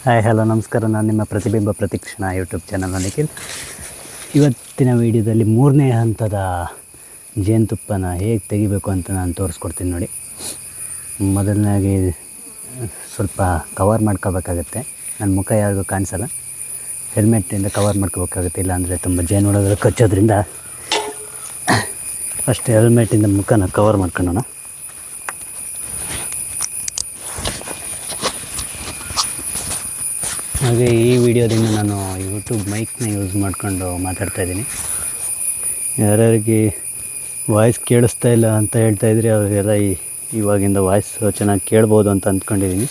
Hi hello ನಮಸ್ಕಾರ. ನಾನು ನಿಮ್ಮ ಪ್ರತಿಬಿಂಬ ಪ್ರತಿಕ್ಷಣ ಯೂಟ್ಯೂಬ್ ಚಾನಲ್ ನಿಖಿಲ್. ಇವತ್ತಿನ ವಿಡಿಯೋದಲ್ಲಿ 3ನೇ ಹಂತದ ಜೇನುತುಪ್ಪನ ಹೇಗೆ ತೆಗಿಬೇಕು ಅಂತ ನಾನು ತೋರಿಸ್ಕೊಡ್ತೀನಿ ನೋಡಿ. ಮೊದಲನೇದಾಗಿ ಸ್ವಲ್ಪ ಕವರ್ ಮಾಡ್ಕೋಬೇಕಾಗತ್ತೆ. ನನ್ನ ಮುಖ ಯಾರಿಗೂ ಕಾಣಿಸಲ್ಲ, ಹೆಲ್ಮೆಟ್ಟಿಂದ ಕವರ್ ಮಾಡ್ಕೋಬೇಕಾಗುತ್ತೆ, ಇಲ್ಲಾಂದರೆ ತುಂಬ ಜೇನುಹುಳುಗಳು ಕಚ್ಚೋದ್ರಿಂದ ಫಸ್ಟ್ ಹೆಲ್ಮೆಟ್ಟಿಂದ ಮುಖನ ಕವರ್ ಮಾಡ್ಕೊಳ್ಳೋಣ. ಹಾಗೆ ಈ ವಿಡಿಯೋದಿಂದ ನಾನು ಯೂಟ್ಯೂಬ್ ಮೈಕ್ನ ಯೂಸ್ ಮಾಡ್ಕೊಂಡು ಮಾತಾಡ್ತಾಯಿದ್ದೀನಿ. ಯಾರ್ಯಾರಿಗೆ ವಾಯ್ಸ್ ಕೇಳಿಸ್ತಾ ಇಲ್ಲ ಅಂತ ಹೇಳ್ತಾಯಿದ್ರಿ ಅವರಿಗೆಲ್ಲ ಇವಾಗಿಂದ ವಾಯ್ಸ್ ಚೆನ್ನಾಗಿ ಕೇಳ್ಬೋದು ಅಂತ ಅಂದ್ಕೊಂಡಿದ್ದೀನಿ.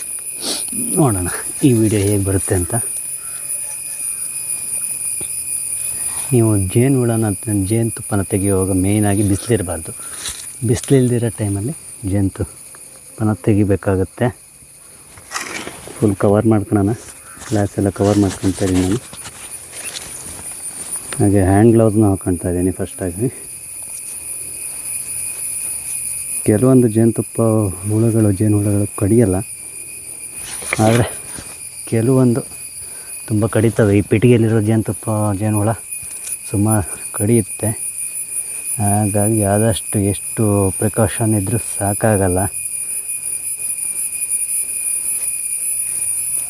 ನೋಡೋಣ ಈ ವಿಡಿಯೋ ಹೇಗೆ ಬರುತ್ತೆ ಅಂತ. ನೀವು ಜೇನುತುಪ್ಪನ ತೆಗೆಯುವಾಗ ಮೇಯ್ನಾಗಿ ಬಿಸಿಲಿರಬಾರ್ದು. ಬಿಸಿಲಿಲ್ದಿರೋ ಟೈಮಲ್ಲಿ ಜೇನುತುಪ್ಪನ ತೆಗಿಬೇಕಾಗತ್ತೆ. ಫುಲ್ ಕವರ್ ಮಾಡ್ಕೊಳ್ಳೋಣ. ಗ್ಲಾಸ್ ಎಲ್ಲ ಕವರ್ ಮಾಡ್ಕೊತಾ ಇದ್ದೀನಿ ನಾನು. ಹಾಗೆ ಹ್ಯಾಂಡ್ ಗ್ಲೌಸ್ನ ಹಾಕ್ಕೊಳ್ತಾ ಇದ್ದೀನಿ ಫಸ್ಟಾಗಿ. ಕೆಲವೊಂದು ಜೇನುಹುಳುಗಳು ಕಡಿಯಲ್ಲ, ಆದರೆ ಕೆಲವೊಂದು ತುಂಬ ಕಡಿತವೆ. ಈ ಪೆಟ್ಟಿಗೆಯಲ್ಲಿರೋ ಜೇನುಹುಳ ಸುಮಾರು ಕಡಿಯುತ್ತೆ. ಹಾಗಾಗಿ ಆದಷ್ಟು ಎಷ್ಟು ಪ್ರಿಕಾಷನ್ ಇದ್ದರೂ ಸಾಕಾಗಲ್ಲ.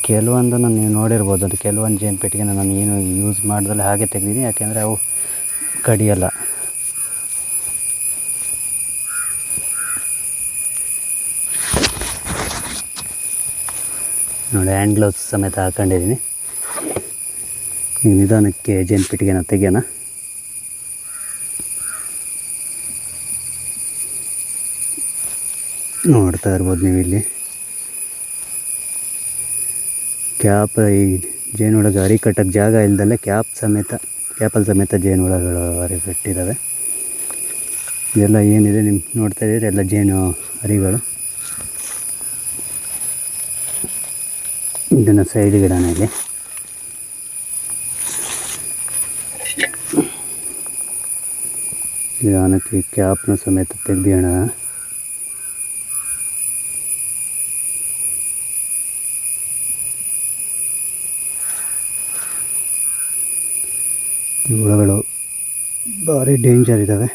ಕೆಲವೊಂದನ್ನು ನೀವು ನೋಡಿರ್ಬೋದು, ಅದು ಕೆಲವೊಂದು ಜೇನು ಪೆಟ್ಟಿಗೆನ ನಾನು ಏನು ಯೂಸ್ ಮಾಡ್ದಲ್ಲೇ ಹಾಗೆ ತೆಗೆದಿದ್ದೀನಿ, ಯಾಕೆಂದರೆ ಅವು ಕಡಿಯಲ್ಲ. ನೋಡಿ, ಹ್ಯಾಂಡ್ ಗ್ಲೌಸ್ ಸಮೇತ ಹಾಕೊಂಡಿದ್ದೀನಿ. ಈಗ ನಿಧಾನಕ್ಕೆ ಜೇನು ಪೆಟ್ಟಿಗೆನ ತೆಗೆಯೋಣ. ನೋಡ್ತಾ ಇರ್ಬೋದು ನೀವು ಇಲ್ಲಿ ಕ್ಯಾಪ್. ಈ ಜೇನುಹುಳಗೆ ಅರಿ ಕಟ್ಟೋಕ್ಕೆ ಜಾಗ ಇಲ್ದಲ್ಲೇ ಕ್ಯಾಪಲ್ಲಿ ಸಮೇತ ಜೇನುಹುಳಗಳು ಅರಿ ಕಟ್ಟಿದ್ದಾವೆ. ಇದೆಲ್ಲ ಏನಿದೆ ನಿಮ್ಮ ನೋಡ್ತಾ ಇದ್ದೀರಿ, ಎಲ್ಲ ಜೇನು ಅರಿಗಳು. ಇದನ್ನು ಸೈಡಿಗೆ ಇಡೋಣ. ಇಲ್ಲಿ ನಿಧಾನಕ್ಕೆ ಕ್ಯಾಪ್ನ ಸಮೇತ ತೆಗೆಯೋಣ. ಈ ಹುಳಗಳು ಭಾರಿ ಡೇಂಜರ್ ಇದ್ದಾವೆ.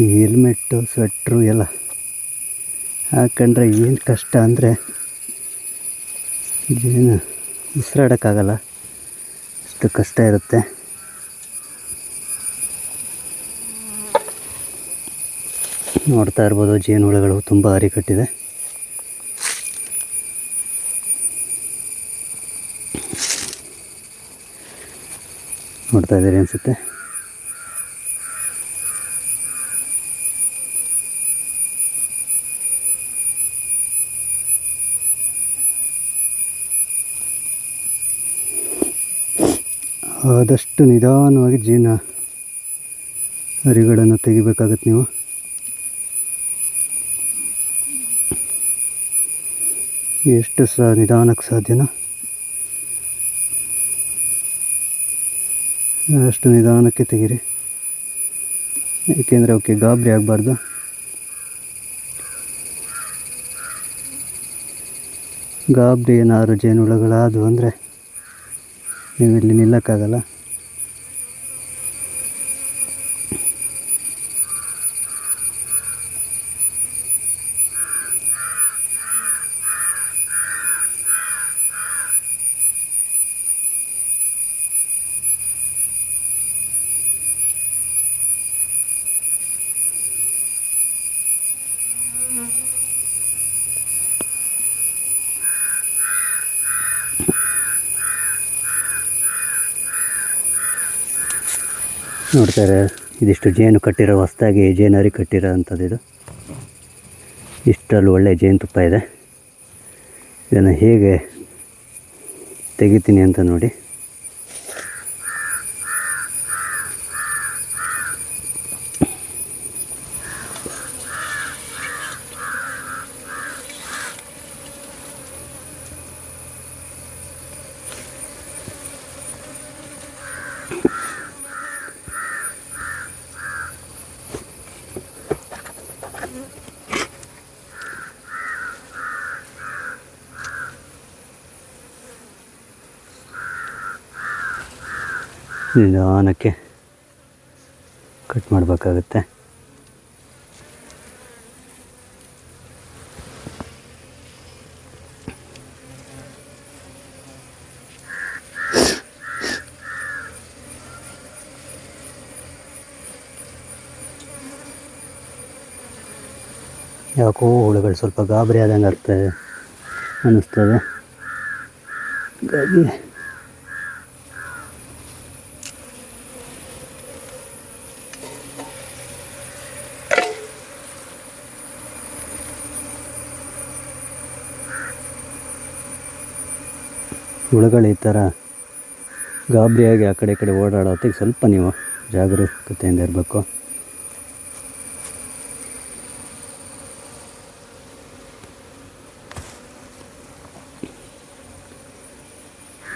ಈ ಹೆಲ್ಮೆಟ್ಟು, ಸ್ವೆಟ್ರು ಎಲ್ಲ ಹಾಕೊಂಡ್ರೆ ಏನು ಕಷ್ಟ ಅಂದರೆ ಜೇನು ಉಸಿರಾಡೋಕ್ಕಾಗಲ್ಲ, ಅಷ್ಟು ಕಷ್ಟ ಇರುತ್ತೆ. ನೋಡ್ತಾ ಇರ್ಬೋದು, ಜೇನುಹುಳುಗಳು ತುಂಬ ಅರಿ ಕಟ್ಟಿದೆ. ನೋಡ್ತಾ ಇದ್ದೀರಿ ಅನಿಸುತ್ತೆ. ಆದಷ್ಟು ನಿಧಾನವಾಗಿ ಜೇನು ಅರಿಗಳನ್ನು ತೆಗಿಬೇಕಾಗತ್ತೆ ನೀವು. ಎಷ್ಟು ನಿಧಾನಕ್ಕೆ ಸಾಧ್ಯನೋ ಅಷ್ಟು ನಿಧಾನಕ್ಕೆ ತೆಗೀರಿ, ಏಕೆಂದರೆ ಅವಕ್ಕೆ ಗಾಬರಿ ಆಗಬಾರ್ದು. ಗಾಬರಿ ಏನಾದ್ರು ಜೇನುಹುಳುಗಳಾದವು ಅಂದರೆ ನೀವು ಇಲ್ಲಿ ನಿಲ್ಲಕ್ಕಾಗಲ್ಲ. ನೋಡ್ತಾರೆ, ಇದಿಷ್ಟು ಜೇನು ಕಟ್ಟಿರೋ ಹೊಸದಾಗಿ ಜೇನು ಅರಿ ಕಟ್ಟಿರೋ ಅಂಥದ್ದು. ಇದು ಇಷ್ಟರಲ್ಲಿ ಒಳ್ಳೆ ಜೇನುತುಪ್ಪ ಇದೆ. ಇದನ್ನು ಹೇಗೆ ತೆಗಿತೀನಿ ಅಂತ ನೋಡಿ. ನಿಧಾನಕ್ಕೆ ಕಟ್ ಮಾಡಬೇಕಾಗುತ್ತೆ. ಯಾಕೋ ಹುಳುಗಳು ಸ್ವಲ್ಪ ಗಾಬರಿ ಆದಂಗೆ ಆಗ್ತದೆ ಅನ್ನಿಸ್ತದೆ. ಹಾಗಾಗಿ ಹುಳುಗಳು ಈ ಥರ ಗಾಬರಿಯಾಗಿ ಆ ಕಡೆ ಈ ಕಡೆ ಓಡಾಡೋತ್ತಿಗೆ ಸ್ವಲ್ಪ ನೀವು ಜಾಗರೂಕತೆಯಿಂದ ಇರಬೇಕು.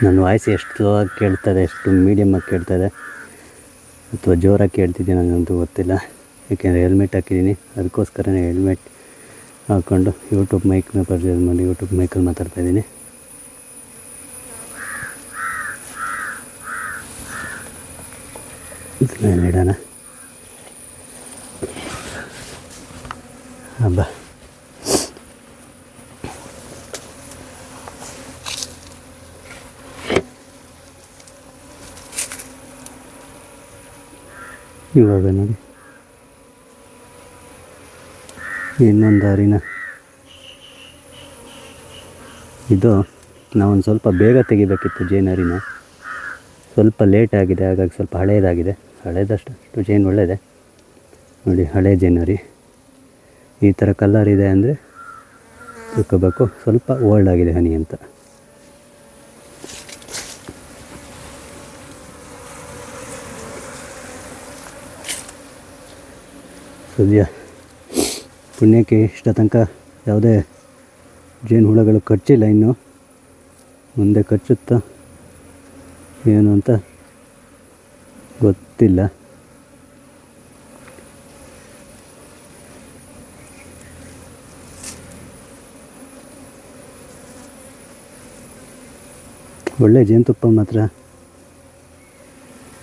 ನನ್ನ ವಾಯ್ಸ್ ಎಷ್ಟು ಸ್ಲೋ ಆಗಿ ಕೇಳ್ತದೆ, ಎಷ್ಟು ಮೀಡಿಯಮಾಗಿ ಕೇಳ್ತದೆ ಅಥವಾ ಜೋರಾಗಿ ಕೇಳ್ತಿದ್ದೀನಿ ನನಗಂತೂ ಗೊತ್ತಿಲ್ಲ. ಏಕೆಂದರೆ ಹೆಲ್ಮೆಟ್ ಹಾಕಿದ್ದೀನಿ, ಅದಕ್ಕೋಸ್ಕರನೇ ಹೆಲ್ಮೆಟ್ ಹಾಕ್ಕೊಂಡು ಯೂಟ್ಯೂಬ್ ಮೈಕ್ನ ಪರ್ಚೇಸ್ ಮಾಡಿ ಯೂಟ್ಯೂಬ್ ಮೈಕಲ್ಲಿ ಮಾತಾಡ್ತಾಯಿದ್ದೀನಿ. ಇದನ್ನ ಇಡೋಣ. ಹಬ್ಬ ಇವಾಗ ನೋಡಿ ಇನ್ನೊಂದು ದಾರಿನ ಇದು ನಾವೊಂದು ಸ್ವಲ್ಪ ಬೇಗ ತೆಗಿಬೇಕಿತ್ತು ಜೇನರಿನ, ಸ್ವಲ್ಪ ಲೇಟ್ ಆಗಿದೆ, ಹಾಗಾಗಿ ಸ್ವಲ್ಪ ಹಳೇದಾಗಿದೆ. ಹಳೇದಷ್ಟು ಜೇನು ಒಳ್ಳೆಯದೆ ನೋಡಿ, ಹಳೆ ಜೇನರಿ ಈ ಥರ ಕಲರ್ ಇದೆ ಅಂದರೆ ತಿಳ್ಕೋಬೇಕು ಸ್ವಲ್ಪ ಓಲ್ಡ್ ಆಗಿದೆ ಹನಿ ಅಂತ. ಸದ್ಯ ಪುಣ್ಯಕ್ಕೆ ಇಷ್ಟ ತನಕ ಯಾವುದೇ ಜೇನು ಹುಳಗಳು ಕಚ್ಚಿಲ್ಲ, ಇನ್ನು ಮುಂದೆ ಕಚ್ಚುತ್ತಾ ಏನು ಅಂತ ಗೊತ್ತಿಲ್ಲ. ಒಳ್ಳೆ ಜೇನುತುಪ್ಪ ಮಾತ್ರ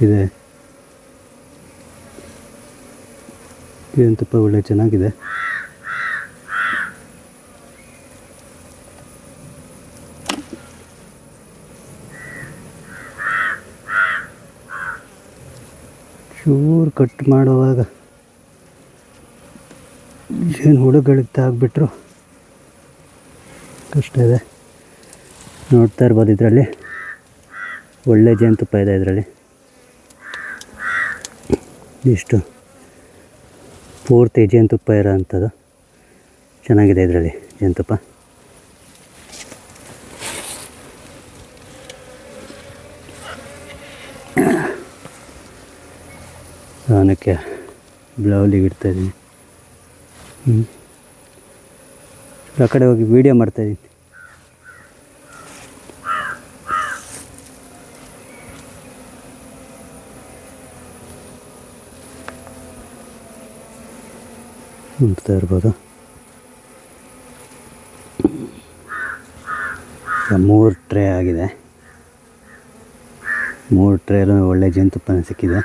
ಇದೆ, ಜೇನುತುಪ್ಪ ಒಳ್ಳೆ ಚೆನ್ನಾಗಿದೆ. ಚೂರು ಕಟ್ ಮಾಡುವಾಗ ಜೇನು ಹುಳುಗಳಿಗೆ ತಾಗ್ಬಿಟ್ರು ಕಷ್ಟ ಇದೆ. ನೋಡ್ತಾ ಇರ್ಬೋದು, ಇದರಲ್ಲಿ ಒಳ್ಳೆ ಜೇನುತುಪ್ಪ ಇದೆ. ಇದರಲ್ಲಿ ಇಷ್ಟು ಪೂರ್ತಿ ಜೇನುತುಪ್ಪ ಇರೋ ಅಂಥದ್ದು ಚೆನ್ನಾಗಿದೆ ಇದರಲ್ಲಿ ಜೇನುತುಪ್ಪ. ಅವನಕ್ಕೆ ಬ್ಲೌಲಿಗೆ ಇಡ್ತಾಯಿದ್ದೀನಿ. ಆ ಕಡೆ ಹೋಗಿ ವೀಡಿಯೋ ಮಾಡ್ತಾಯಿದ್ದೀನಿ. ನೋಡ್ತಾ ಇರ್ಬೋದು, 3 ಟ್ರೇ ಆಗಿದೆ. 3 ಟ್ರೇಲೂ ಒಳ್ಳೆ ಜೇನುತುಪ್ಪನ ಸಿಕ್ಕಿದೆ.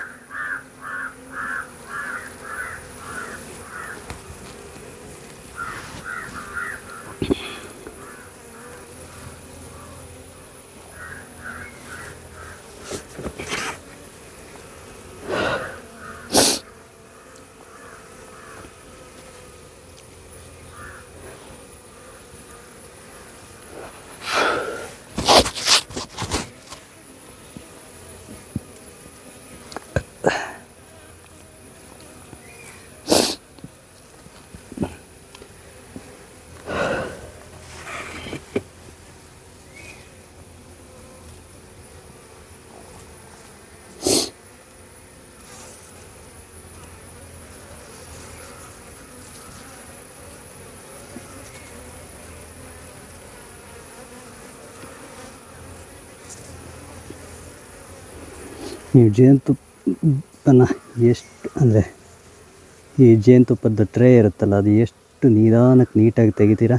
ಈ ಜೇನುತುಪ್ಪನ ಎಷ್ಟು ಅಂದರೆ ಈ ಜೇನುತುಪ್ಪದ ಟ್ರೇ ಇರುತ್ತಲ್ಲ, ಅದು ಎಷ್ಟು ನಿಧಾನಕ್ಕೆ ನೀಟಾಗಿ ತೆಗಿತೀರಾ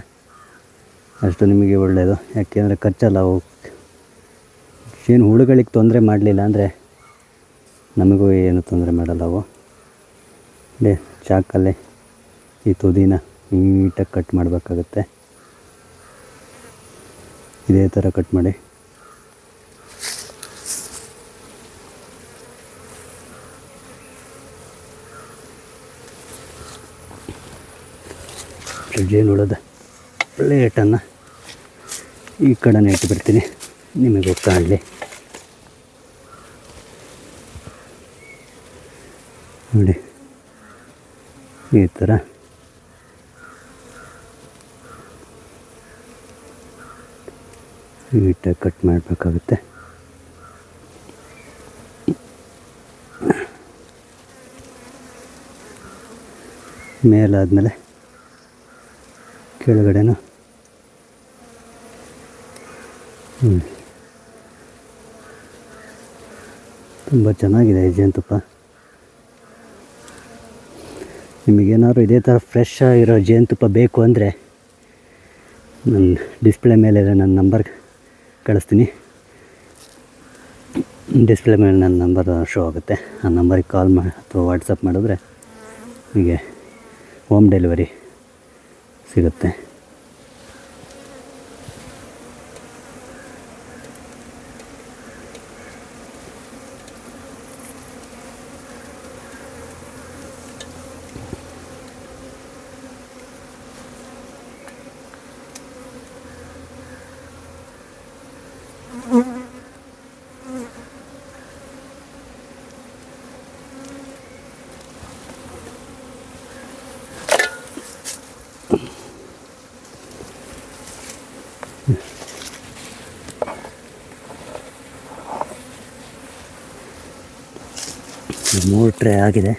ಅಷ್ಟು ನಿಮಗೆ ಒಳ್ಳೆಯದು. ಯಾಕೆಂದರೆ ಕಚ್ಚಲ್ಲ ಅವು. ಜೇನು ಹುಳುಗಳಿಗೆ ತೊಂದರೆ ಮಾಡಲಿಲ್ಲ ಅಂದರೆ ನಮಗೂ ಏನು ತೊಂದರೆ ಮಾಡಲ್ಲ ಅವು. ಚಾಕಲ್ಲೇ ಈ ತುದಿನ ನೀಟಾಗಿ ಕಟ್ ಮಾಡಬೇಕಾಗುತ್ತೆ. ಇದೇ ಥರ ಕಟ್ ಮಾಡಿ. ಜೇನು ಹುಳದ ಪ್ಲೇಟನ್ನು ಈ ಕಡೆನೇ ಇಟ್ಟುಬಿಡ್ತೀನಿ, ನಿಮಗೆ ಕಾಣಲಿ. ನೋಡಿ ಈ ಥರ ನೀಟಾಗಿ ಕಟ್ ಮಾಡಬೇಕಾಗುತ್ತೆ. ಮೇಲಾದಮೇಲೆ ಕೆಳಗಡೆನೂ ತುಂಬ ಚೆನ್ನಾಗಿದೆ ಈ ಜೇನುತುಪ್ಪ. ನಿಮಗೇನಾದ್ರು ಇದೇ ಥರ ಫ್ರೆಶ್ ಆಗಿರೋ ಜೇನುತುಪ್ಪ ಬೇಕು ಅಂದರೆ ನನ್ನ ಡಿಸ್ಪ್ಲೇ ಮೇಲೆ ನನ್ನ ನಂಬರ್ ಕಳಿಸ್ತೀನಿ. ಡಿಸ್ಪ್ಲೇ ಮೇಲೆ ನನ್ನ ನಂಬರ್ ಶೋ ಆಗುತ್ತೆ. ಆ ನಂಬರಿಗೆ ಕಾಲ್ ಮಾಡಿ ಅಥವಾ ವಾಟ್ಸಪ್ ಮಾಡಿದ್ರೆ ನಿಮಗೆ ಹೋಮ್ ಡೆಲಿವರಿ ಸಿಗುತ್ತೆ. ಮೂರು ಟ್ರೇ ಆಗಿದೆ.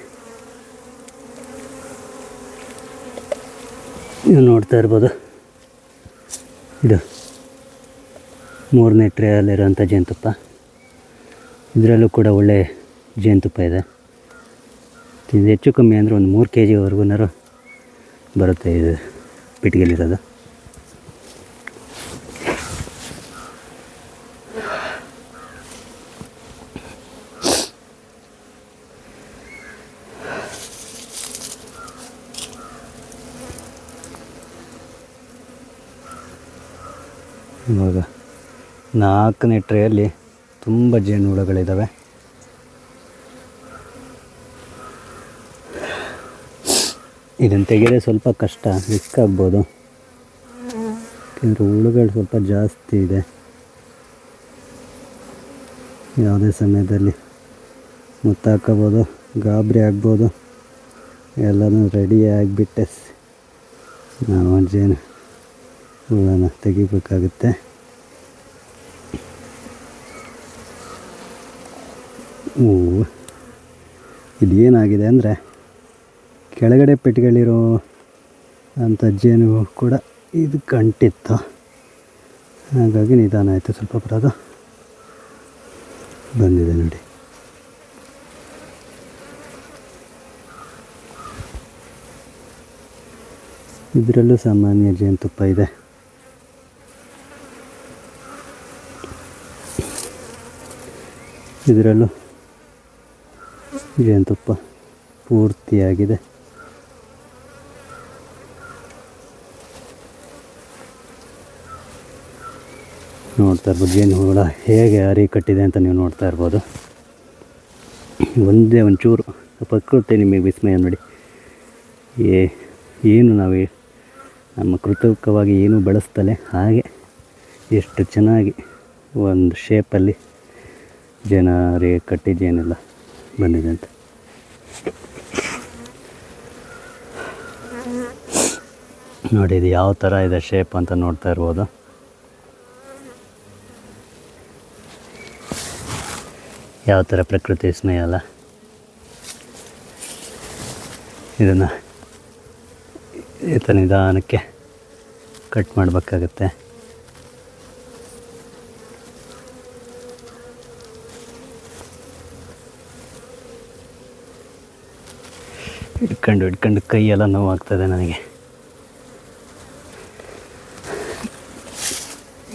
ನೀವು ನೋಡ್ತಾ ಇರ್ಬೋದು, ಇದು 3ನೇ ಟ್ರೇಯಲ್ಲಿರೋಂಥ ಜೇನುತುಪ್ಪ. ಇದರಲ್ಲೂ ಕೂಡ ಒಳ್ಳೆ ಜೇನುತುಪ್ಪ ಇದೆ. ಇದು ಹೆಚ್ಚು ಕಮ್ಮಿ ಅಂದರೆ ಒಂದು 3 kgವರೆಗೂ ಬರುತ್ತೆ ಇದು ಪೆಟ್ಟಿಗೆಲಿರೋದು. ಇವಾಗ 4ನೇ ಟ್ರೇಯಲ್ಲಿ ತುಂಬ ಜೇನುಹುಳುಗಳಿದ್ದಾವೆ. ಇದನ್ನು ತೆಗೆದರೆ ಸ್ವಲ್ಪ ಕಷ್ಟ, ರಿಸ್ಕ್ ಆಗ್ಬೋದು. ಯಾಕೆಂದರೆ ಹುಳುಗಳು ಸ್ವಲ್ಪ ಜಾಸ್ತಿ ಇದೆ. ಯಾವುದೇ ಸಮಯದಲ್ಲಿ ಮುತ್ತಾಕೋಬೋದು, ಗಾಬರಿ ಆಗ್ಬೋದು. ಎಲ್ಲನೂ ರೆಡಿ ಆಗಿಬಿಟ್ಟೆ ನಾವು ಜೇನು ಹುಳನ ತೆಗಿಬೇಕಾಗುತ್ತೆ. ಇದೇನಾಗಿದೆ ಅಂದರೆ ಕೆಳಗಡೆ ಪೆಟ್ಟಿಗೆಗಳಿರೋ ಅಂಥ ಜೇನು ಕೂಡ ಇದು ಕಂಟಿತ್ತು. ಹಾಗಾಗಿ ನಿಧಾನ ಆಯಿತು, ಸ್ವಲ್ಪ ಬರೋದು ಬಂದಿದೆ ನೋಡಿ. ಇದರಲ್ಲೂ ಸಾಮಾನ್ಯ ಜೇನುತುಪ್ಪ ಇದೆ. ಇದರಲ್ಲೂ ಜೇನುತುಪ್ಪ ಪೂರ್ತಿಯಾಗಿದೆ. ನೋಡ್ತಾ ಇರ್ಬೋದು ಜೇನು ಹುಳ ಹೇಗೆ ಅರಿ ಕಟ್ಟಿದೆ ಅಂತ ನೀವು ನೋಡ್ತಾ ಇರ್ಬೋದು. ಒಂದೇ ಒಂಚೂರು ಪ್ರಕೃತಿ ನಿಮಗೆ ವಿಸ್ಮಯ ನೋಡಿ. ಏನು ನಾವು ನಮ್ಮ ಕೃತಕವಾಗಿ ಏನೂ ಬಳಸ್ತಲೇ ಹಾಗೆ ಎಷ್ಟು ಚೆನ್ನಾಗಿ ಒಂದು ಶೇಪಲ್ಲಿ ಜೇನು ಕಟ್ಟಿ ಜೇನೆಲ್ಲ ಬಂದಿದೆ ಅಂತ. ನೋಡಿ ಇದು ಯಾವ ಥರ ಇದೆ ಶೇಪ್ ಅಂತ ನೋಡ್ತಾ ಇರ್ಬೋದು. ಯಾವ ಥರ ಪ್ರಕೃತಿ ವಿಸ್ಮಯ ಅಲ್ಲ. ಇದನ್ನು ಈ ಥರ ನಿಧಾನಕ್ಕೆ ಕಟ್ ಮಾಡಬೇಕಾಗತ್ತೆ. ಹಿಡ್ಕೊಂಡು ಕೈಯೆಲ್ಲ ನೋವಾಗ್ತದೆ ನನಗೆ.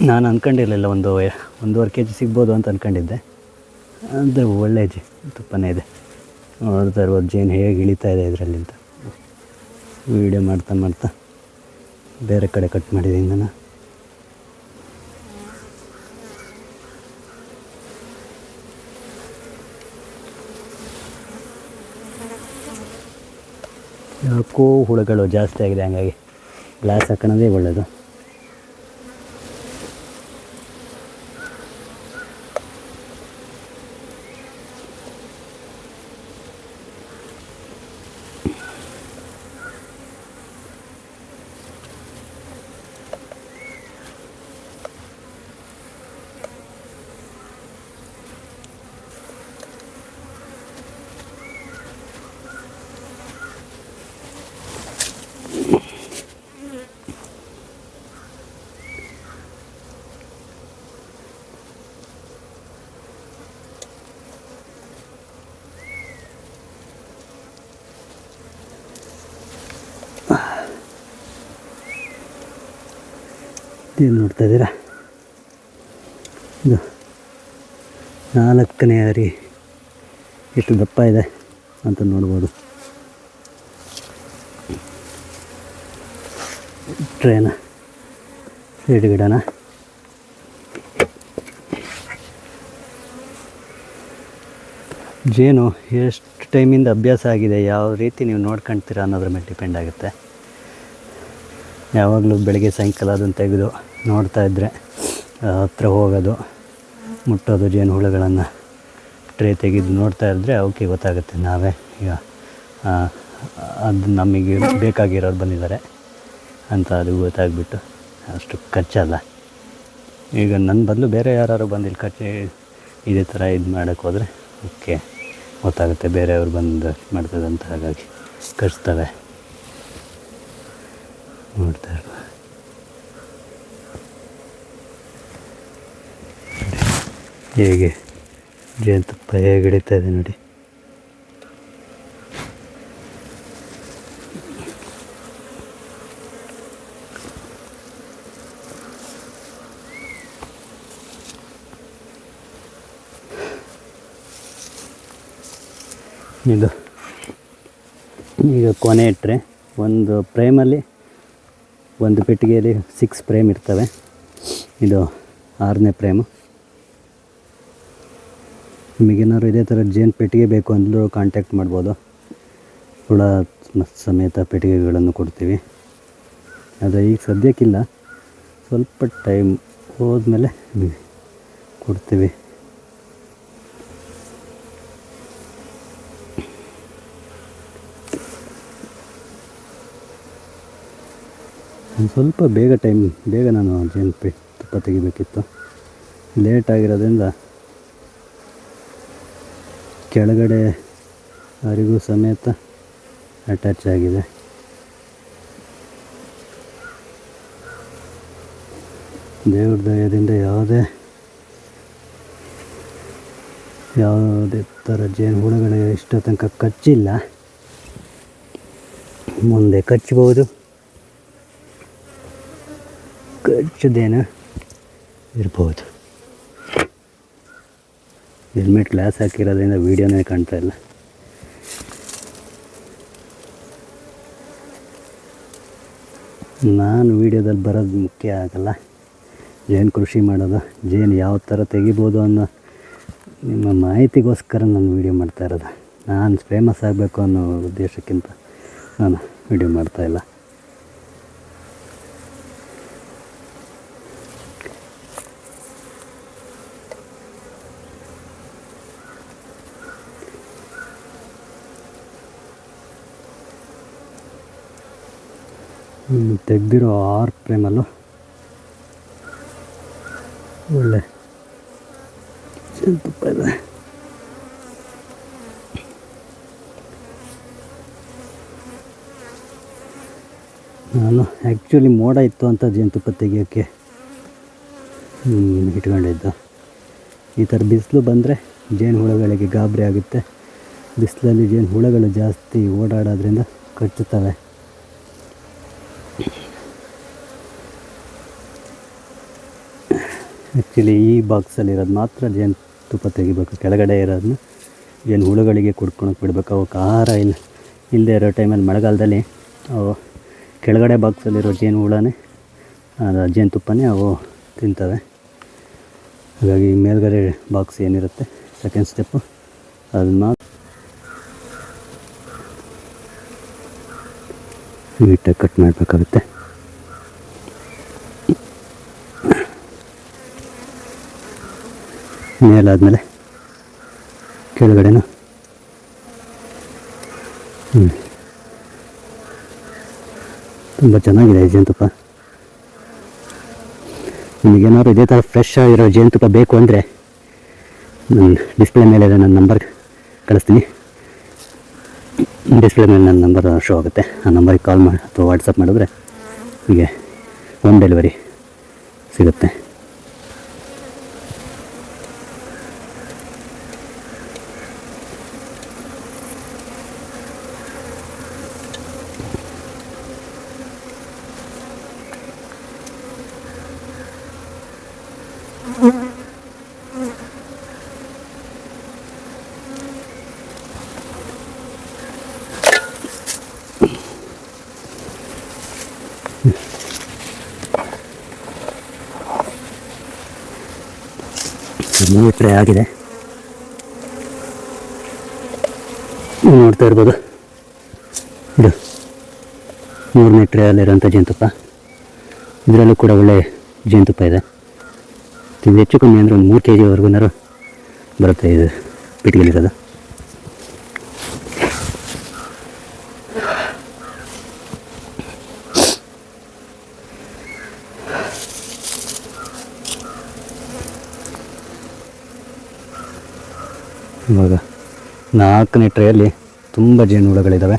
ನಾನು ಅಂದ್ಕೊಂಡಿರಲಿಲ್ಲ 1.5 kg ಸಿಗ್ಬೋದು ಅಂತ ಅಂದ್ಕೊಂಡಿದ್ದೆ. ಅಂದರೆ ಒಳ್ಳೆ ತುಪ್ಪನೇ ಇದೆ. ನೋಡ್ತಾ ಇರ್ಬೋದು ಜೇನು ಹೇಗೆ ಇಳಿತಾ ಇದೆ ಇದರಲ್ಲಿ ಅಂತ. ವೀಡಿಯೋ ಮಾಡ್ತಾ ಬೇರೆ ಕಡೆ ಕಟ್ ಮಾಡಿದ್ದೀನಿ ನಾನು. ಯಾಕೋ ಹುಳುಗಳು ಜಾಸ್ತಿ ಆಗಿದೆ, ಹಂಗಾಗಿ ಗ್ಲಾಸ್ ಹಾಕೋಣದೇ ಒಳ್ಳೆಯದು. ಏನು ನೋಡ್ತಾ ಇದ್ದೀರಾ, ಇದು 4ನೇ ಅರಿ ಎಷ್ಟು ದಪ್ಪ ಇದೆ ಅಂತ ನೋಡ್ಬೋದು. ಟ್ರೇನ ಸೈಡ್ ಗಿಡನ ಜೇನು ಎಷ್ಟು ಟೈಮಿಂದ ಅಭ್ಯಾಸ ಆಗಿದೆ, ಯಾವ ರೀತಿ ನೀವು ನೋಡ್ಕೊಳ್ತೀರಾ ಅನ್ನೋದ್ರ ಮೇಲೆ ಡಿಪೆಂಡ್ ಆಗುತ್ತೆ. ಯಾವಾಗಲೂ ಬೆಳಗ್ಗೆ ಸಾಯಂಕಾಲ ಅದನ್ನು ತೆಗೆದು ನೋಡ್ತಾ ಇದ್ದರೆ ಹತ್ರ ಹೋಗೋದು, ಮುಟ್ಟೋದು, ಜೇನು ಹುಳುಗಳನ್ನು ಟ್ರೇ ತೆಗೆದು ನೋಡ್ತಾ ಇದ್ದರೆ ಅವಕ್ಕೆ ಗೊತ್ತಾಗುತ್ತೆ. ನಾವೇ ಈಗ ಅದು ನಮಗೆ ಬೇಕಾಗಿರೋರು ಬಂದಿದ್ದಾರೆ ಅಂತ ಅದು ಗೊತ್ತಾಗ್ಬಿಟ್ಟು ಅಷ್ಟು ಖರ್ಚಲ್ಲ. ಈಗ ನನ್ನ ಬದಲು ಬೇರೆ ಯಾರು ಬಂದು ಇಲ್ಲಿ ಖರ್ಚು ಇದೇ ಥರ ಇದು ಮಾಡೋಕ್ಕೆ ಹೋದರೆ ಓಕೆ ಗೊತ್ತಾಗುತ್ತೆ ಬೇರೆಯವ್ರು ಬಂದು ಮಾಡ್ತದೆ ಅಂತ. ಹಾಗಾಗಿ ಖರ್ಚ್ತವೆ. ನೋಡ್ತಾ ಇರ್ಬೋದು ಹೇಗೆ ಜೇನುತುಪ್ಪ ಹೇಗೆ ಹಿಡಿತಾ ಇದೆ ನೋಡಿ. ಇದು ಈಗ ಕೊನೆ ಇಟ್ಟರೆ ಒಂದು ಫ್ರೇಮಲ್ಲಿ, ಒಂದು ಪೆಟ್ಟಿಗೆಯಲ್ಲಿ 6 ಫ್ರೇಮ್ ಇರ್ತವೆ. ಇದು 6ನೇ ಫ್ರೇಮು. ನಿಮಗೇನಾದ್ರು ಇದೇ ಥರ ಜೇನು ಪೆಟ್ಟಿಗೆ ಬೇಕು ಅಂದರೂ ಕಾಂಟ್ಯಾಕ್ಟ್ ಮಾಡ್ಬೋದು. ಹುಳ ಸಮೇತ ಪೆಟ್ಟಿಗೆಗಳನ್ನು ಕೊಡ್ತೀವಿ. ಆದರೆ ಈಗ ಸದ್ಯಕ್ಕಿಲ್ಲ, ಸ್ವಲ್ಪ ಟೈಮ್ ಹೋದ್ಮೇಲೆ ಕೊಡ್ತೀವಿ. ಒಂದು ಸ್ವಲ್ಪ ಬೇಗ ನಾನು ಜೇನು ತುಪ್ಪ ತೆಗಿಬೇಕಿತ್ತು. ಲೇಟ್ ಆಗಿರೋದ್ರಿಂದ ಕೆಳಗಡೆ ಅರಿಗೂ ಸಮೇತ ಅಟ್ಯಾಚ್ ಆಗಿದೆ. ದೇವ್ರ ದಯದಿಂದ ಯಾವುದೇ ಥರ ಜೇನು ಹುಳುಗಳಿಗೆ ಇಷ್ಟ ತನಕ ಕಚ್ಚಿಲ್ಲ. ಮುಂದೆ ಕಚ್ಚಬಹುದು, ಕಚ್ಚದೇನು ಇರ್ಬೋದು. ಹೆಲ್ಮೆಟ್ ಗ್ಲಾಸ್ ಹಾಕಿರೋದ್ರಿಂದ ವೀಡಿಯೋನೇ ಕಾಣ್ತಾ ಇಲ್ಲ. ನಾನು ವೀಡಿಯೋದಲ್ಲಿ ಬರೋದು ಮುಖ್ಯ ಆಗಲ್ಲ, ಜೇನು ಕೃಷಿ ಮಾಡೋದು, ಜೇನು ಯಾವ ಥರ ತೆಗಿಬೋದು ಅನ್ನೋ ನಿಮ್ಮ ಮಾಹಿತಿಗೋಸ್ಕರ ನಾನು ವೀಡಿಯೋ ಮಾಡ್ತಾ ಇರೋದು. ನಾನು ಫೇಮಸ್ ಆಗಬೇಕು ಅನ್ನೋ ಉದ್ದೇಶಕ್ಕಿಂತ ನಾನು ವೀಡಿಯೋ ಮಾಡ್ತಾಯಿಲ್ಲ. ತೆಗೆದಿರೋ 6 ಫ್ರೇಮಲ್ಲೂ ಒಳ್ಳೆ ಜೇನುತುಪ್ಪ ಇದೆ. ನಾನು ಆ್ಯಕ್ಚುಲಿ ಮೋಡ ಇತ್ತು ಅಂತ ಜೇನುತುಪ್ಪ ತೆಗಿಯೋಕ್ಕೆ ಇಟ್ಕೊಂಡಿದ್ದು. ಈ ಥರ ಬಿಸಿಲು ಬಂದರೆ ಜೇನು ಹುಳುಗಳಿಗೆ ಗಾಬರಿ ಆಗುತ್ತೆ, ಬಿಸಿಲಲ್ಲಿ ಜೇನು ಹುಳಗಳು ಜಾಸ್ತಿ ಓಡಾಡೋದ್ರಿಂದ ಕಚ್ಚುತ್ತವೆ. ಆ್ಯಕ್ಚುಲಿ ಈ ಬಾಕ್ಸಲ್ಲಿರೋದು ಮಾತ್ರ ಜೇನುತುಪ್ಪ ತೆಗಿಬೇಕು. ಕೆಳಗಡೆ ಇರೋದನ್ನ ಜೇನು ಹುಳುಗಳಿಗೆ ಕುಡ್ಕೊಳಕ್ಕೆ ಬಿಡಬೇಕು. ಅವಕ್ಕೆ ಆಹಾರ ಇಲ್ಲದೆ ಇರೋ ಟೈಮಲ್ಲಿ ಮಳೆಗಾಲದಲ್ಲಿ ಅವು ಕೆಳಗಡೆ ಬಾಕ್ಸಲ್ಲಿರೋ ಜೇನು ಹುಳನೇ ಜೇನುತುಪ್ಪನೇ ಅವು ತಿಂತವೆ. ಹಾಗಾಗಿ ಮೇಲ್ಗಡೆ ಬಾಕ್ಸ್ ಏನಿರುತ್ತೆ ಸೆಕೆಂಡ್ ಸ್ಟೆಪ್ಪು ಅದನ್ನ ನೀಟಾಗಿ ಕಟ್ ಮಾಡಬೇಕಾಗುತ್ತೆ. ಮೇಲಾದಮೇಲೆ ಕೆಳಗಡೆನೂ ತುಂಬ ಚೆನ್ನಾಗಿದೆ ಜೇನುತುಪ್ಪ. ನಿಮಗೇನಾದ್ರು ಇದೇ ಥರ ಫ್ರೆಶ್ ಆಗಿರೋ ಜೇನುತುಪ್ಪ ಬೇಕು ಅಂದರೆ ನಾನು ಡಿಸ್ಪ್ಲೇ ಮೇಲೆ ನನ್ನ ನಂಬರ್ ಕಳಿಸ್ತೀನಿ. ಡಿಸ್ಪ್ಲೇ ಮೇಲೆ ನನ್ನ ನಂಬರ್ ಶೋ ಆಗುತ್ತೆ. ಆ ನಂಬರಿಗೆ ಕಾಲ್ ಮಾಡಿ ಅಥವಾ ವಾಟ್ಸಪ್ ಮಾಡಿದ್ರೆ ಹೀಗೆ ಹೋಮ್ ಡೆಲಿವರಿ ಸಿಗುತ್ತೆ. ಮೂರು ಟ್ರೇ ಆಗಿದೆ, ನೋಡ್ತಾ ಇರ್ಬೋದು. ಇದು 3ನೇ ಟ್ರೇ ಅಲ್ಲಿರೋಂಥ ಜೇನುತುಪ್ಪ. ಇದರಲ್ಲೂ ಕೂಡ ಒಳ್ಳೆ ಜೇನುತುಪ್ಪ ಇದೆ. ಇದು ಹೆಚ್ಚು ಕಮ್ಮಿ ಅಂದರೆ ಒಂದು 3 kgವರೆಗೂ ಬರುತ್ತೆ ಇದು ಪೆಟ್ಟಿಗೆಲಿರೋದು. ಇವಾಗ 4ನೇ ಟ್ರೇಯಲ್ಲಿ ತುಂಬ ಜೇನು ಹುಳುಗಳಿದ್ದಾವೆ.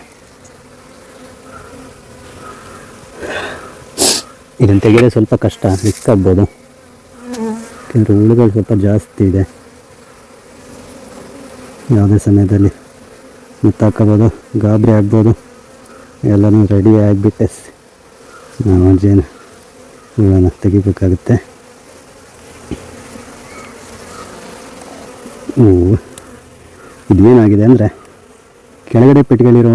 ಇದನ್ನು ತೆಗೆಯೋದು ಸ್ವಲ್ಪ ಕಷ್ಟ, ರಿಸ್ಕ್ ಆಗ್ಬೋದು. ಯಾಕೆಂದರೆ ಹುಳುಗಳು ಸ್ವಲ್ಪ ಜಾಸ್ತಿ ಇದೆ. ಯಾವುದೇ ಸಮಯದಲ್ಲಿ ಮುತ್ತಾಕೋಬೋದು, ಗಾಬರಿ ಆಗ್ಬೋದು. ಎಲ್ಲನೂ ರೆಡಿ ಆಗಿಬಿಟ್ಟೆ ನಾವು ಜೇನು ಹುಳನ ತೆಗಿಬೇಕಾಗುತ್ತೆ. ಇದೇನಾಗಿದೆ ಅಂದರೆ ಕೆಳಗಡೆ ಪೆಟ್ಟಿಗೆಲಿರೋ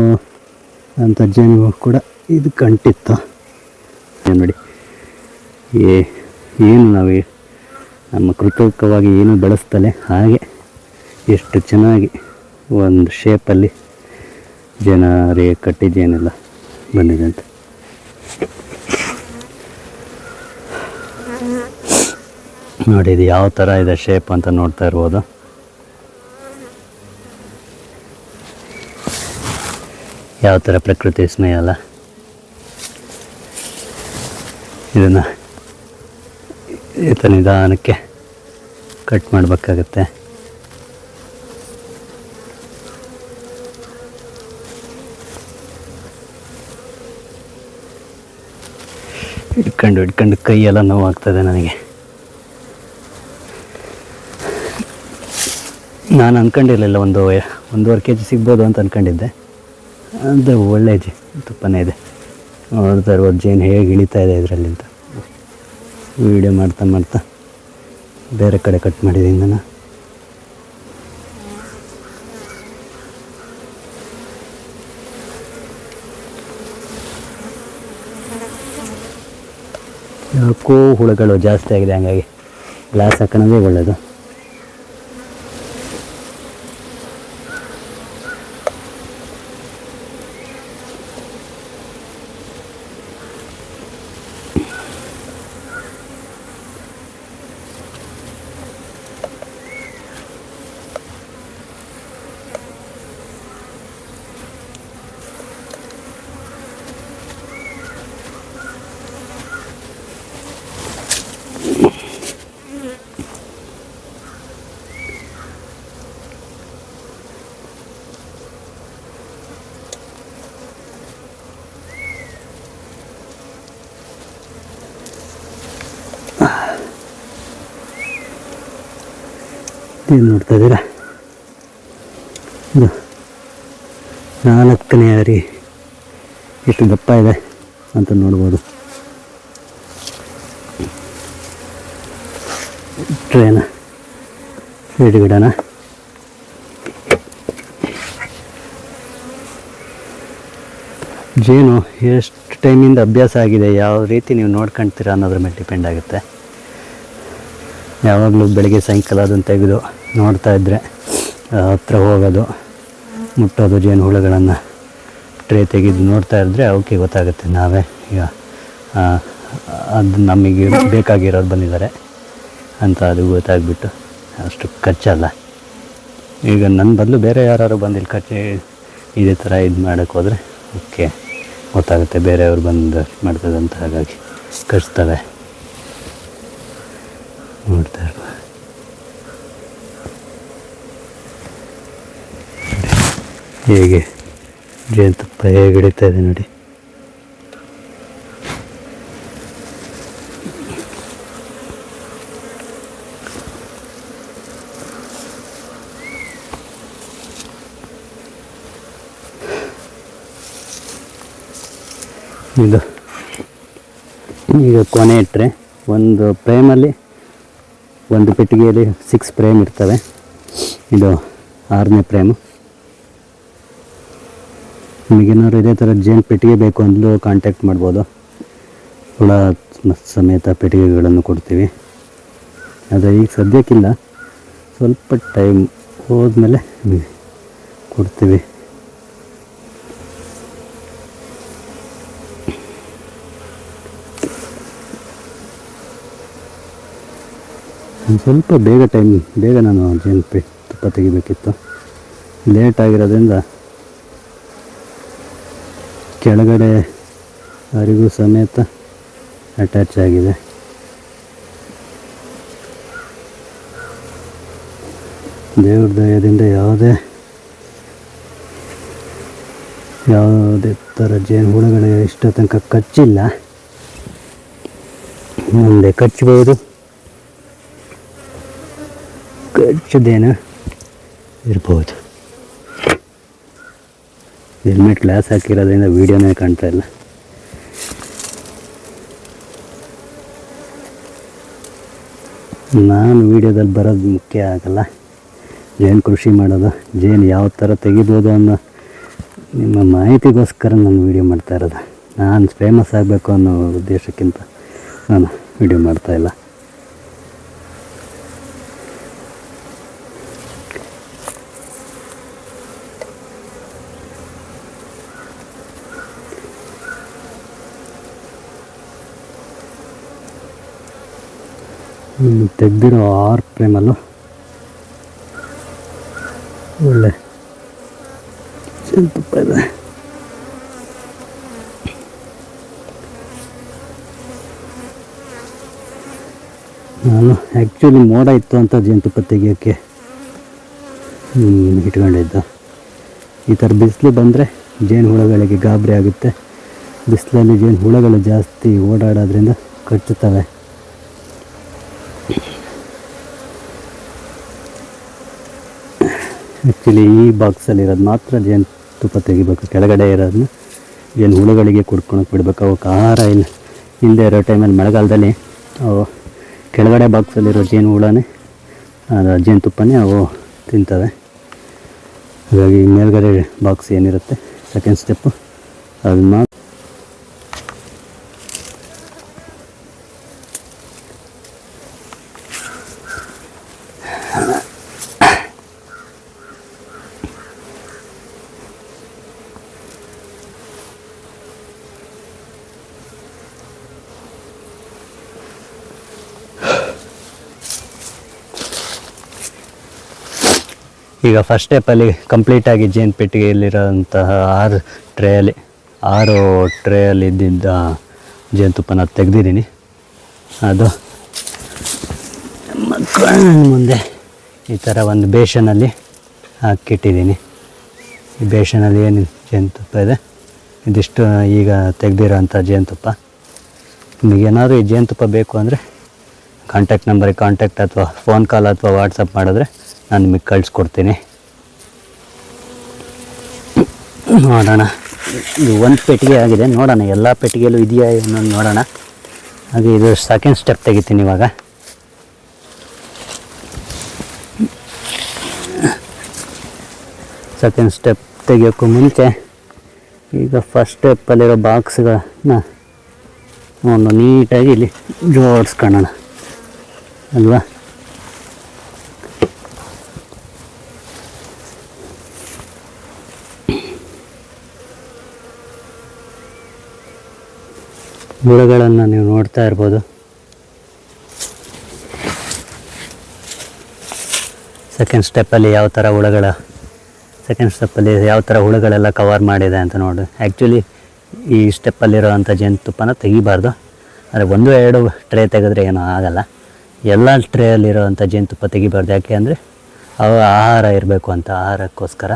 ಅಂಥ ಜೇನು ಕೂಡ ಇದು ಕಂಟಿತ್ತು. ನೋಡಿ, ಏನು ನಾವು ನಮ್ಮ ಕೃತಕವಾಗಿ ಏನು ಬೆಳೆಸ್ತಲೇ ಹಾಗೆ ಎಷ್ಟು ಚೆನ್ನಾಗಿ ಒಂದು ಶೇಪಲ್ಲಿ ಜೇನರೇ ಕಟ್ಟಿ ಜೇನೆಲ್ಲ ಬಂದಿದೆ ಅಂತ. ನೋಡಿ, ಇದು ಯಾವ ಥರ ಇದೆ ಶೇಪ್ ಅಂತ ನೋಡ್ತಾ ಇರ್ಬೋದು. ಯಾವ ಥರ ಪ್ರಕೃತಿ ಸ್ನೇಹ ಅಲ್ಲ. ಇದನ್ನು ನಿಧಾನಕ್ಕೆ ಕಟ್ ಮಾಡಬೇಕಾಗತ್ತೆ. ಹಿಡ್ಕೊಂಡು ಕೈಯೆಲ್ಲ ನೋವಾಗ್ತದೆ ನನಗೆ. ನಾನು ಅಂದ್ಕೊಂಡಿರಲಿಲ್ಲ 1.5 kg ಸಿಗ್ಬೋದು ಅಂತ ಅಂದ್ಕೊಂಡಿದ್ದೆ. ಅದು ಒಳ್ಳೆ ತುಪ್ಪನೇ ಇದೆ. ನೋಡ್ತಾ ಇರ್ಬೋದು ಜೇನು ಹೇಗೆ ಇಳಿತಾ ಇದೆ ಇದರಲ್ಲಿ ಅಂತ. ವೀಡಿಯೋ ಮಾಡ್ತಾ ಬೇರೆ ಕಡೆ ಕಟ್ ಮಾಡಿದ್ದೀನಿ ನಾನು. ಯಾಕೋ ಹುಳುಗಳು ಜಾಸ್ತಿ ಆಗಿದೆ, ಹಂಗಾಗಿ ಗ್ಲಾಸ್ ಹಾಕೋಣದೇ ಒಳ್ಳೆಯದು. ಏನು ನೋಡ್ತಾ ಇದ್ದೀರಾ, ಇದು 4ನೇ ಅರಿ ಎಷ್ಟು ದಪ್ಪ ಇದೆ ಅಂತ ನೋಡ್ಬೋದು. ಟ್ರೇನ ಸೈಡ್ ಗಿಡನ ಜೇನು ಎಷ್ಟು ಟೈಮಿಂದ ಅಭ್ಯಾಸ ಆಗಿದೆ, ಯಾವ ರೀತಿ ನೀವು ನೋಡ್ಕೊಳ್ತೀರ ಅನ್ನೋದ್ರ ಮೇಲೆ ಡಿಪೆಂಡ್ ಆಗುತ್ತೆ. ಯಾವಾಗಲೂ ಬೆಳಗ್ಗೆ ಸಾಯಂಕಾಲ ಅದನ್ನು ತೆಗೆದು ನೋಡ್ತಾ ಇದ್ದರೆ ಹತ್ರ ಹೋಗೋದು, ಮುಟ್ಟೋದು, ಜೇನು ಹುಳುಗಳನ್ನು ಟ್ರೇ ತೆಗೆದು ನೋಡ್ತಾ ಇದ್ದರೆ ಅವಕ್ಕೆ ಗೊತ್ತಾಗುತ್ತೆ. ನಾವೇ ಈಗ ಅದು ನಮಗೆ ಬೇಕಾಗಿರೋರು ಬಂದಿದ್ದಾರೆ ಅಂತ ಅದು ಗೊತ್ತಾಗ್ಬಿಟ್ಟು ಅಷ್ಟು ಖರ್ಚಲ್ಲ. ಈಗ ನನ್ನ ಬದಲು ಬೇರೆ ಯಾರು ಬಂದು ಇಲ್ಲಿ ಖರ್ಚು ಇದೇ ಥರ ಇದು ಮಾಡೋಕ್ಕೆ ಹೋದರೆ ಓಕೆ ಗೊತ್ತಾಗುತ್ತೆ ಬೇರೆಯವ್ರು ಬಂದು ಮಾಡ್ತದೆ ಅಂತ. ಹಾಗಾಗಿ ಖರ್ಚ್ತವೆ ನೋಡ್ತಾ ಇರ್ಬೋದು. ಹೇಗೆ ಜೇನುತುಪ್ಪ ಹೇಗೆ ಹಿಡಿತಾ ಇದೆ ನೋಡಿ. ಇದು ಈಗ ಕೊನೆ ಇಟ್ಟರೆ ಒಂದು ಫ್ರೇಮಲ್ಲಿ, ಒಂದು ಪೆಟ್ಟಿಗೆಯಲ್ಲಿ 6 ಫ್ರೇಮ್ ಇರ್ತವೆ. ಇದು 6ನೇ ಫ್ರೇಮು. ನಿಮಗೇನಾದ್ರು ಇದೇ ಥರ ಜೇನು ಪೆಟ್ಟಿಗೆ ಬೇಕು ಅಂದ್ಲೂ ಕಾಂಟ್ಯಾಕ್ಟ್ ಮಾಡ್ಬೋದು. ಹುಳ ಸಮೇತ ಪೆಟ್ಟಿಗೆಗಳನ್ನು ಕೊಡ್ತೀವಿ. ಆದರೆ ಈಗ ಸದ್ಯಕ್ಕಿಲ್ಲ, ಸ್ವಲ್ಪ ಟೈಮ್ ಹೋದ್ಮೇಲೆ ಕೊಡ್ತೀವಿ. ಸ್ವಲ್ಪ ಬೇಗ ನಾನು ಜೇನು ತುಪ್ಪ ತೆಗಿಬೇಕಿತ್ತು. ಲೇಟ್ ಆಗಿರೋದ್ರಿಂದ ಕೆಳಗಡೆ ಅರಿಗೂ ಸಮೇತ ಅಟ್ಯಾಚ್ ಆಗಿದೆ. ದೇವ್ರ ದಯದಿಂದ ಯಾವುದೇ ಥರ ಜೇನು ಹುಳುಗಳಿಗೆ ಇಷ್ಟ ತನಕ ಕಚ್ಚಿಲ್ಲ. ಮುಂದೆ ಕಚ್ಚಬಹುದು, ಕಚ್ಚದೇನು ಇರ್ಬೋದು. ಹೆಲ್ಮೆಟ್ ಗ್ಲಾಸ್ ಹಾಕಿರೋದ್ರಿಂದ ವೀಡಿಯೋನೇ ಕಾಣ್ತಾ ಇಲ್ಲ. ನಾನು ವೀಡಿಯೋದಲ್ಲಿ ಬರೋದು ಮುಖ್ಯ ಆಗಲ್ಲ, ಜೇನು ಕೃಷಿ ಮಾಡೋದು, ಜೇನು ಯಾವ ಥರ ತೆಗಿಬೋದು ಅನ್ನೋ ನಿಮ್ಮ ಮಾಹಿತಿಗೋಸ್ಕರ ನಾನು ವೀಡಿಯೋ ಮಾಡ್ತಾ ಇರೋದು. ನಾನು ಫೇಮಸ್ ಆಗಬೇಕು ಅನ್ನೋ ಉದ್ದೇಶಕ್ಕಿಂತ ನಾನು ವೀಡಿಯೋ ಮಾಡ್ತಾಯಿಲ್ಲ. ತೆಗೆದಿರೋ 6 ಫ್ರೇಮಲ್ಲೂ ಒಳ್ಳೆ ಜೇನುತುಪ್ಪ ಇದೆ. ನಾನು ಆ್ಯಕ್ಚುಲಿ ಮೋಡ ಇತ್ತು ಅಂತ ಜೇನುತುಪ್ಪ ತೆಗಿಯೋಕ್ಕೆ ಇಟ್ಕೊಂಡಿದ್ದ. ಈ ಥರ ಬಿಸಿಲು ಬಂದರೆ ಜೇನು ಹುಳುಗಳಿಗೆ ಗಾಬರಿ ಆಗುತ್ತೆ. ಬಿಸಿಲಲ್ಲಿ ಜೇನು ಹುಳುಗಳು ಜಾಸ್ತಿ ಓಡಾಡೋದ್ರಿಂದ ಕಚ್ಚುತ್ತವೆ. ಆ್ಯಕ್ಚುಲಿ ಈ ಬಾಕ್ಸಲ್ಲಿರೋದು ಮಾತ್ರ ಜೇನುತುಪ್ಪ ತೆಗಿಬೇಕು. ಕೆಳಗಡೆ ಇರೋದನ್ನ ಜೇನು ಹುಳುಗಳಿಗೆ ಕುಡ್ಕೊಳಕ್ಕೆ ಬಿಡಬೇಕು. ಅವಕ್ಕೆ ಆಹಾರ ಇಲ್ಲದೆ ಇರೋ ಟೈಮಲ್ಲಿ ಮಳೆಗಾಲದಲ್ಲಿ ಅವು ಕೆಳಗಡೆ ಬಾಕ್ಸಲ್ಲಿರೋ ಜೇನು ಹುಳನೇ ಜೇನುತುಪ್ಪನೇ ಅವು ತಿಂತವೆ. ಹಾಗಾಗಿ ಮೇಲ್ಗಡೆ ಬಾಕ್ಸ್ ಏನಿರುತ್ತೆ ಸೆಕೆಂಡ್ ಸ್ಟೆಪ್ಪು ಅದನ್ನ ಈಗ ಫಸ್ಟ್ ಸ್ಟೆಪ್ಪಲ್ಲಿ ಕಂಪ್ಲೀಟಾಗಿ ಜೇನು ಪೆಟ್ಟಿಗೆಯಲ್ಲಿರೋಂತಹ 6 ಟ್ರೇಯಲ್ಲಿ ಇದ್ದಿದ್ದ ಜೇನುತುಪ್ಪನ ತೆಗೆದಿದ್ದೀನಿ. ಅದು ಮುಂದೆ ಈ ಥರ ಒಂದು ಬೇಷನಲ್ಲಿ ಹಾಕಿಟ್ಟಿದ್ದೀನಿ. ಈ ಬೇಷನಲ್ಲಿ ಏನು ಜೇನುತುಪ್ಪ ಇದೆ ಇದಿಷ್ಟು ಈಗ ತೆಗೆದಿರೋಂಥ ಜೇನುತುಪ್ಪ. ನಿಮಗೇನಾದರೂ ಈ ಜೇನುತುಪ್ಪ ಬೇಕು ಅಂದರೆ ಕಾಂಟ್ಯಾಕ್ಟ್ ನಂಬರಿಗೆ ಕಾಂಟ್ಯಾಕ್ಟ್ ಅಥವಾ ಫೋನ್ ಕಾಲ್ ಅಥವಾ ವಾಟ್ಸಪ್ ಮಾಡಿದ್ರೆ ನಾನು ನಿಮಗೆ ಕಳಿಸ್ಕೊಡ್ತೀನಿ. ನೋಡೋಣ. ಇದು ಒಂದು ಪೆಟ್ಟಿಗೆ ಆಗಿದೆ, ನೋಡೋಣ ಎಲ್ಲ ಪೆಟ್ಟಿಗೆಯಲ್ಲೂ ಇದೆಯಾ ಏನೋ ನೋಡೋಣ. ಹಾಗೆ ಇದು ಸೆಕೆಂಡ್ ಸ್ಟೆಪ್ ತೆಗಿತೀನಿ ಇವಾಗ. ಸೆಕೆಂಡ್ ಸ್ಟೆಪ್ ತೆಗಿಯೋಕ್ಕೂ ಮುಂಚೆ ಈಗ ಫಸ್ಟ್ ಸ್ಟೆಪ್ಪಲ್ಲಿರೋ ಬಾಕ್ಸ್ಗಳನ್ನ ಒಂದು ನೀಟಾಗಿ ಇಲ್ಲಿ ಜೋಡಿಸ್ಕೊಳ್ಳೋಣ ಅಲ್ವಾ. ಹುಳುಗಳನ್ನು ನೀವು ನೋಡ್ತಾ ಇರ್ಬೋದು. ಸೆಕೆಂಡ್ ಸ್ಟೆಪ್ಪಲ್ಲಿ ಯಾವ ಥರ ಹುಳುಗಳೆಲ್ಲ ಕವರ್ ಮಾಡಿದೆ ಅಂತ ನೋಡಿ. ಆ್ಯಕ್ಚುಲಿ ಈ ಸ್ಟೆಪ್ಪಲ್ಲಿರೋ ಅಂಥ ಜೇನುತುಪ್ಪನ ತೆಗಿಬಾರ್ದು, ಆದರೆ 1-2 ಟ್ರೇ ತೆಗೆದ್ರೆ ಏನೂ ಆಗಲ್ಲ. ಎಲ್ಲ ಟ್ರೇಯಲ್ಲಿರೋ ಅಂಥ ಜೇನುತುಪ್ಪ ತೆಗಿಬಾರ್ದು. ಯಾಕೆ ಅಂದರೆ ಅವು ಆಹಾರ ಇರಬೇಕು ಅಂತ, ಆಹಾರಕ್ಕೋಸ್ಕರ.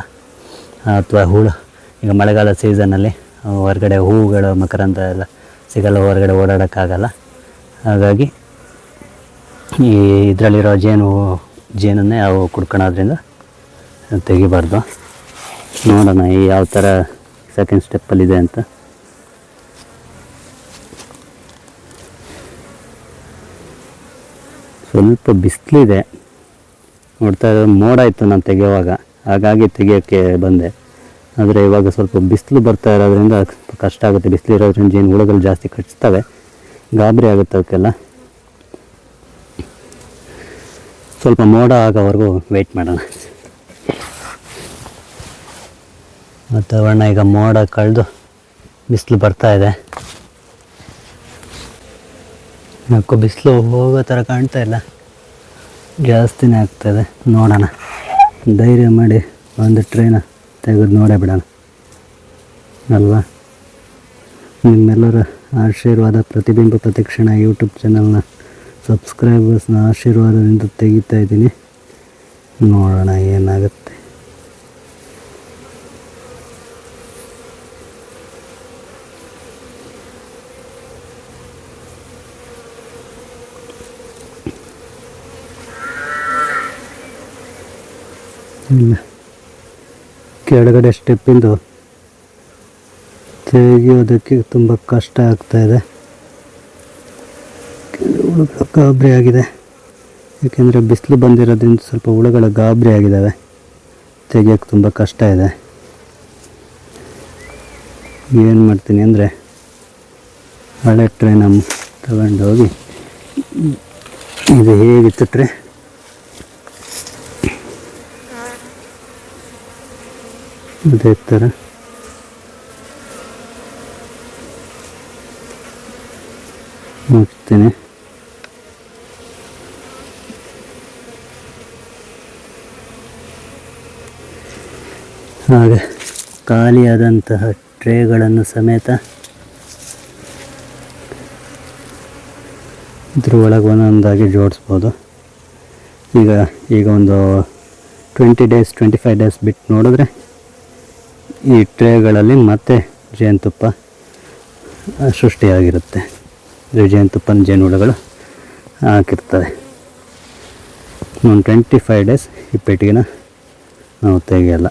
ಅಥವಾ ಹುಳು ಈಗ ಮಳೆಗಾಲ ಸೀಸನ್ನಲ್ಲಿ ಹೊರಗಡೆ ಹೂವುಗಳು ಮಕರಂದ ಎಲ್ಲ ಸಿಗಲ್ಲ, ಹೊರಗಡೆ ಓಡಾಡೋಕ್ಕಾಗಲ್ಲ. ಹಾಗಾಗಿ ಈ ಇದರಲ್ಲಿರೋ ಜೇನನ್ನೇ ಅವು ಕುಡ್ಕೊಳೋದ್ರಿಂದ ತೆಗಿಬಾರ್ದು. ನೋಡೋಣ ಯಾವ ಥರ ಸೆಕೆಂಡ್ ಸ್ಟೆಪ್ಪಲ್ಲಿದೆ ಅಂತ. ಸ್ವಲ್ಪ ಬಿಸಿಲಿದೆ, ನೋಡ್ತಾ ಇರೋದು ಮೋಡ ಇತ್ತು ನಾನು ತೆಗೆಯುವಾಗ, ಹಾಗಾಗಿ ತೆಗಿಯೋಕ್ಕೆ ಬಂದೆ. ಆದರೆ ಇವಾಗ ಸ್ವಲ್ಪ ಬಿಸಿಲು ಬರ್ತಾ ಇರೋದ್ರಿಂದ ಕಷ್ಟ ಆಗುತ್ತೆ. ಬಿಸಿಲಿರೋದ್ರಿಂದ ಜೇನು ಹುಳುಗಳು ಜಾಸ್ತಿ ಕಚ್ತವೆ, ಗಾಬರಿ ಆಗುತ್ತೆ ಅವಕ್ಕೆಲ್ಲ. ಸ್ವಲ್ಪ ಮೋಡ ಆಗೋವರೆಗೂ ವೆಯ್ಟ್ ಮಾಡೋಣ. ವಾತಾವರಣ ಈಗ ಮೋಡ ಕಳೆದು ಬಿಸಿಲು ಬರ್ತಾ ಇದೆ. ಯಾಕೋ ಬಿಸಿಲು ಹೋಗೋ ಥರ ಕಾಣ್ತಾ ಇಲ್ಲ, ಜಾಸ್ತಿನೇ ಆಗ್ತಾಯಿದೆ. ನೋಡೋಣ, ಧೈರ್ಯ ಮಾಡಿ ಒಂದು ಟ್ರೈನ ತೆಗೆದು ನೋಡೇ ಬಿಡೋಣ ಅಲ್ವಾ. ನಿಮ್ಮೆಲ್ಲರ ಆಶೀರ್ವಾದ, ಪ್ರತಿಬಿಂಬ ಪ್ರತಿಕ್ಷಣ ಯೂಟ್ಯೂಬ್ ಚಾನಲ್ನ ಸಬ್ಸ್ಕ್ರೈಬರ್ಸ್ನ ಆಶೀರ್ವಾದದಿಂದ ತೆಗಿತಾ ಇದ್ದೀನಿ. ನೋಡೋಣ ಏನಾಗುತ್ತೆ. ಇಲ್ಲ, ಕೆಳಗಡೆ ಸ್ಟೆಪ್ಪಿಂದು ತೆಗೆಯೋದಕ್ಕೆ ತುಂಬ ಕಷ್ಟ ಆಗ್ತಾಯಿದೆ. ಹುಳುಗಳು ಗಾಬರಿ ಆಗಿದೆ, ಏಕೆಂದರೆ ಬಿಸಿಲು ಬಂದಿರೋದ್ರಿಂದ ಸ್ವಲ್ಪ ಹುಳುಗಳು ಗಾಬರಿ ಆಗಿದ್ದಾವೆ. ತೆಗಿಯೋಕ್ಕೆ ತುಂಬ ಕಷ್ಟ ಇದೆ. ಏನು ಮಾಡ್ತೀನಿ ಅಂದರೆ ಹಳೆ ಟ್ರೈನ ತಗೊಂಡೋಗಿ, ಇದು ಹೇಗಿತ್ತು ಟ್ರೇ, ಅದೇ ಥರ ಮುಚ್ತೀನಿ. ಹಾಗೆ ಖಾಲಿಯಾದಂತಹ ಟ್ರೇಗಳನ್ನು ಸಮೇತ ಇದ್ರ ಒಳಗೆ ಒಂದೊಂದಾಗಿ ಜೋಡಿಸ್ಬೋದು. ಈಗ ಒಂದು 20 ಡೇಸ್ 25 ಡೇಸ್ ಬಿಟ್ಟು ನೋಡಿದ್ರೆ ಈ ಟ್ರೇಗಳಲ್ಲಿ ಮತ್ತೆ ಜೇನುತುಪ್ಪ ಸೃಷ್ಟಿಯಾಗಿರುತ್ತೆ. ಜೇನುತುಪ್ಪನ ಜೇನುಹುಳುಗಳು ಹಾಕಿರ್ತವೆ. ಒಂದು 25 ಡೇಸ್ ಈ ಪೆಟ್ಟಿಗೆನ ನಾವು ತೆಗೆಯಲ್ಲ.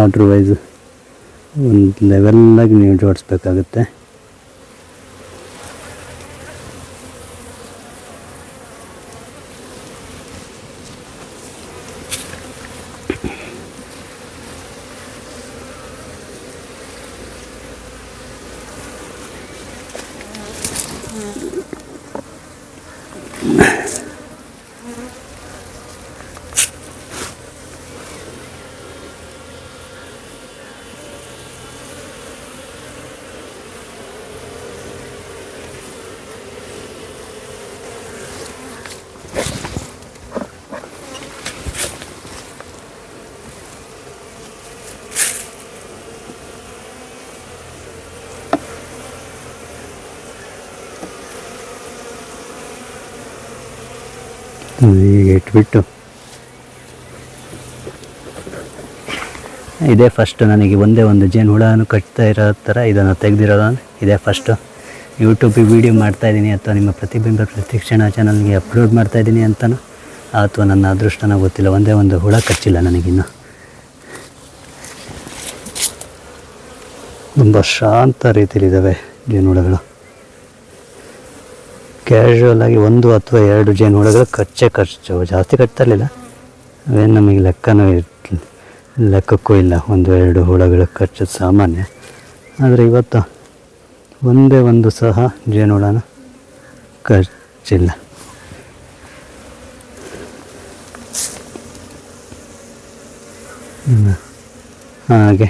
ಆರ್ಡ್ರ್ ವೈಸ್ ಒಂದು ಲೆವೆಲ್ಲಾಗಿ ನೀವು ಜೋಡಿಸ್ಬೇಕಾಗುತ್ತೆ. ಈಗ ಇಟ್ಬಿಟ್ಟು ಇದೇ ಫಸ್ಟ್ ನನಗೆ ಒಂದೇ ಒಂದು ಜೇನು ಹುಳನೂ ಕಟ್ತಾ ಇರೋ ಥರ ಇದನ್ನು ತೆಗೆದಿರೋದು ಇದೇ ಫಸ್ಟು. ಯೂಟ್ಯೂಬಿಗೆ ವೀಡಿಯೋ ಮಾಡ್ತಾಯಿದ್ದೀನಿ ಅಥವಾ ನಿಮ್ಮ ಪ್ರತಿಬಿಂಬ ಪ್ರತಿಕ್ಷಣ ಚಾನಲ್ಗೆ ಅಪ್ಲೋಡ್ ಮಾಡ್ತಾಯಿದ್ದೀನಿ ಅಂತಲೂ ಅಥವಾ ನನ್ನ ಅದೃಷ್ಟನೋ ಗೊತ್ತಿಲ್ಲ, ಒಂದೇ ಒಂದು ಹುಳ ಕಚ್ಚಿಲ್ಲ ನನಗಿನ್ನು. ತುಂಬ ಶಾಂತ ರೀತಿಯಲ್ಲಿದ್ದಾವೆ ಜೇನುಹುಳಗಳು. ಕ್ಯಾಶುವಲ್ ಆಗಿ 1 ಅಥವಾ 2 ಜೇನುಹುಳಗಳು ಕಚ್ಚವು, ಜಾಸ್ತಿ ಕಟ್ತಾ ಇರಲಿಲ್ಲ. ಅವೇನು ನಮಗೆ ಲೆಕ್ಕಕ್ಕೂ ಇಲ್ಲ, 1-2 ಹುಳಗಳು ಕಚ್ಚೋದು ಸಾಮಾನ್ಯ. ಆದರೆ ಇವತ್ತು ಒಂದೇ ಒಂದು ಸಹ ಜೇನುಹುಳನ ಕಚ್ಚಿಲ್ಲ. ಹಾಗೆ